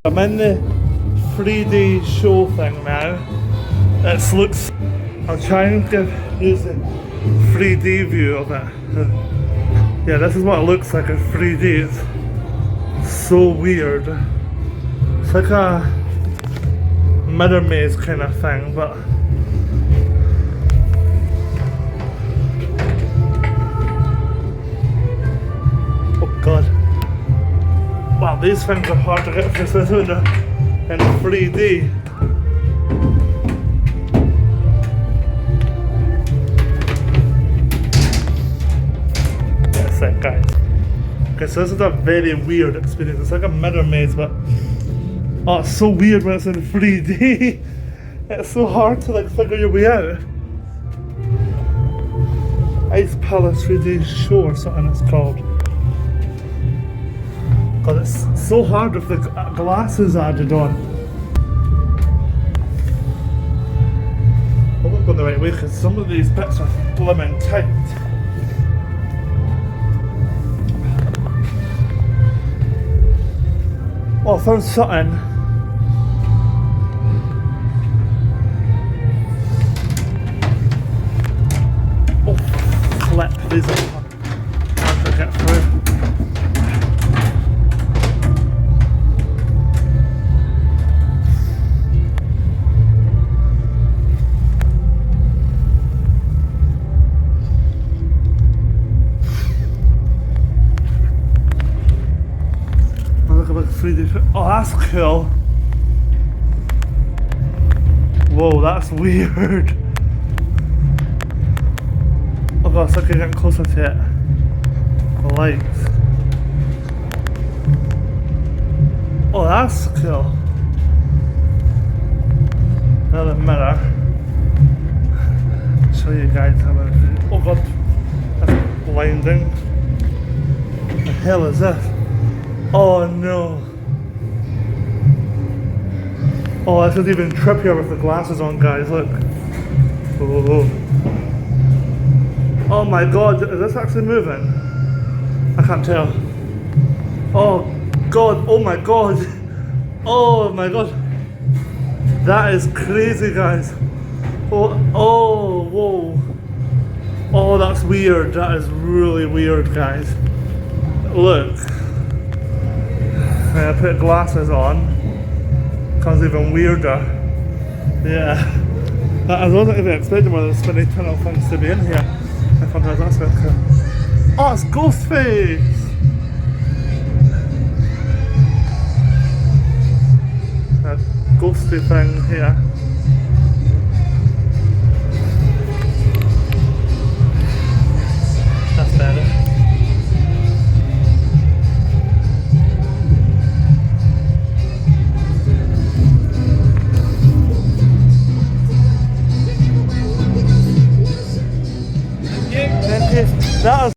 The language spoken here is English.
I'm in the 3D show thing now. It looks. I'll try and use the 3D view of it. Yeah, this is what it looks like in 3D. It's so weird. It's like a mirror maze kind of thing, but. Oh god. Wow, these things are hard to get through, especially in 3D. That's it, guys. Okay, so this is a very weird experience. It's like a mirror maze, but oh, it's so weird when it's in 3D. It's so hard to like figure your way out. Ice Palace 3D Show or something it's called. God, it's so hard with the glasses added on. I won't go the right way because some of these bits are blimmin' tight. Oh, I found something. Oh, flip, these are hard to get through. Oh, that's cool. Whoa, that's weird. Oh god, it's like getting closer to it. The lights. Oh, that's cool. Another mirror. Show you guys how it. Oh god, that's blinding. What the hell is this? Oh no. Oh, this is even trippier with the glasses on, guys, look. Oh. Oh my god, is this actually moving? I can't tell. Oh god, oh my god. Oh my god. That is crazy, guys. Oh, whoa. Oh, that's weird. That is really weird, guys. Look. I put glasses on. Becomes even weirder. Yeah. I wasn't even expecting one of the spinny tunnel things to be in here. I thought that's quite cool. Oh, it's Ghostface! That ghosty thing here. That's better. That